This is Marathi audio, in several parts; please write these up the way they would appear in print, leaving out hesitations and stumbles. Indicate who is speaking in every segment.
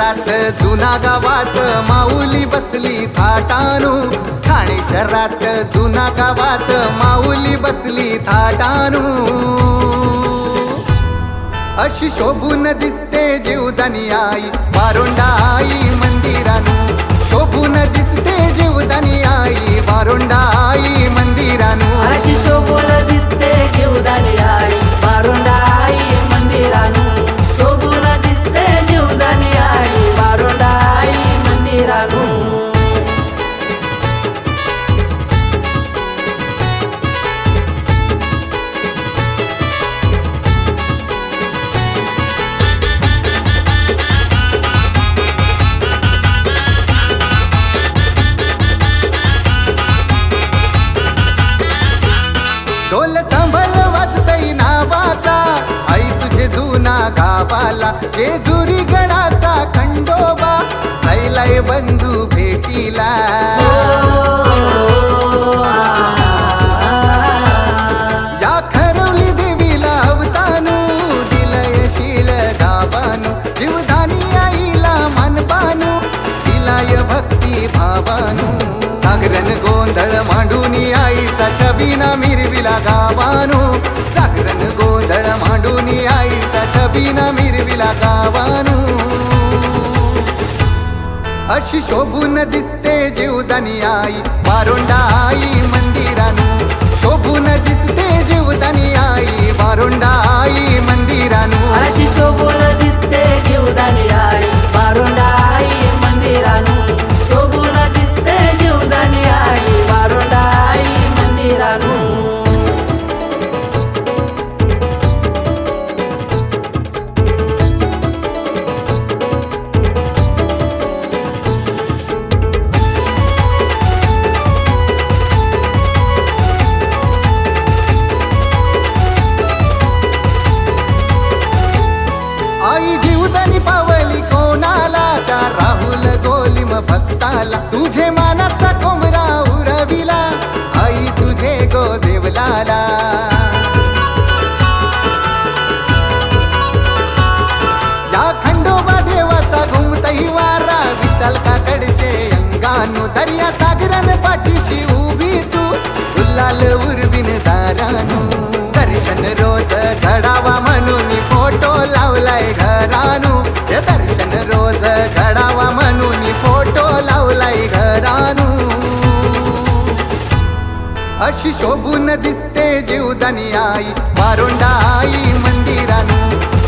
Speaker 1: शहरात जुना गावात माऊली बसली थाटानू, ठाणे शहरात जुना गावात माऊली बसली थाटानू. अशी शोभून दिसते जीवदानी आई वारुंडा आई मंदिरानू, शोभून दिसते जीवदानी आई वारुंडा आई मंदिरानू.
Speaker 2: अशी शोभून दिसते जीवदानी आई वारुंडा आई मंदिरानू, शोभून दिसते जीवदानी आई वारुंडा आई मंदिरानू.
Speaker 1: ढोल सांभल वाजतई नावाचा आई तुझे जुना गावाला, जेजुरी गडाचा खंडोबा आईलाय बंधू भेटीला. या खरवली देवीला अवतानू, दिलय शील गावानू, जीवदानी आईला मानपानू, दिलाय भक्ती भावानू. सागरन गोंधळ मांडूनी आईचा छबिना मिरविला गावानू, सागरन गोंधळ मांडूनी आईचा छबिना मिरविला गावानू. अशी शोभून दिसते जीवदानी आई वारुंडा आई मंदिरानू, शोभून दिसते जीवदानी आई वारुंडा आई मंदिरानू.
Speaker 2: अशी शोभून दिसते जीवदानी आई वारुंडा आई मंदिरानू, शोभून दिसते जीवदानी आई वारुंडा आई मंदिरानू.
Speaker 1: आई जीवदानी पावली कोणाला, त्या राहुल गोलिम भक्ताला, तुझे मानाचा कोमरा उरविला आई तुझे गोदेवलाला. या खंडोबा देवाचा घुमतई वारा, विशाल काकडचे अंगानू, दर्या सागरान पाठीशी उभी तू, गुलाल उर्विन दारानू. दर्शन रोज घडावा म्हणून फोटो लावलाय घरानू, हे दर्शन रोज घडावा म्हणून फोटो लावलाय घरानू. अशी शोभून दिसते जीवदानी आई वारुंडा आई मंदिरानू,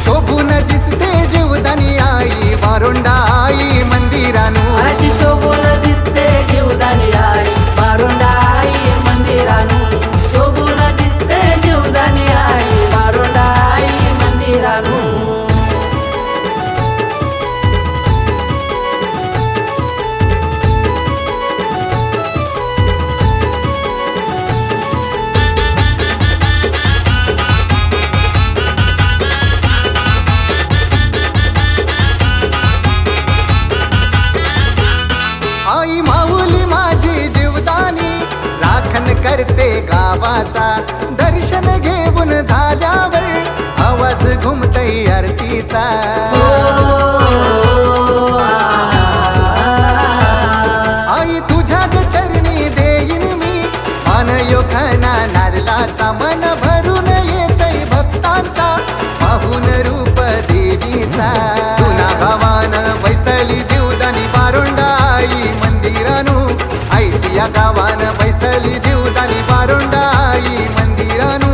Speaker 1: शोभून दिसते जीवदानी आई वारुंडा आई मंदिरानू.
Speaker 2: अशी शोभून दिसते जीवदानी आई वारुंडा आई मंदिरानू, शोभून दिसते जीवदानी आई वारुंडा आई मंदिरानू. आई माऊली माझी जीवदानी, राखण करते गावाचा, दर्शन घेऊन झाल्यावर आवाज घुमतई आरतीचा. आई तुझ्या चरणी देईन मी मान योखना नारलाचा, मन भरून येतई भक्तांचा पाहून रूप देवीचा. जुना गावान बैसली जीवदानी वारुंडा आई मंदिरानू, ऐटिया गावान बैसली जीवदानी वारुंडा आई मंदिरानू.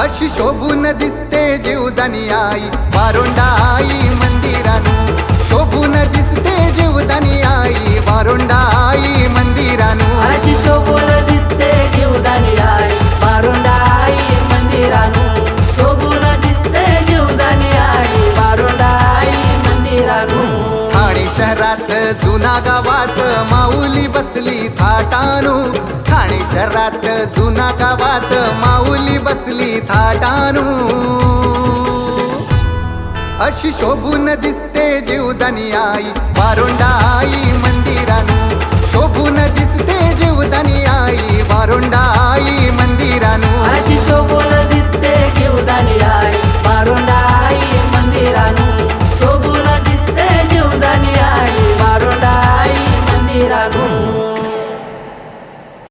Speaker 2: अशी शोभून दिसते जीवदानी आई वारुंडा आई मंदिरानू, शोभून दिसते जीवदानी आई वारुंडा आई मंदिरानू. अशी शोभून दिसते जीवदानी आई वारुंडा आई मंदिरानू, शोभून दिसते जीवदानी आई वारुंडा आई मंदिरानू. ठाणे शहरात जुना गावात माऊली बसली थाटानू, ठाणे शहरात जुना गावात माऊली बसली थाटानू. अशी शोभून दिसते जीवदानी आई वारुंडा आई मंदिरानू, शोभून दिसते जीवदानी आई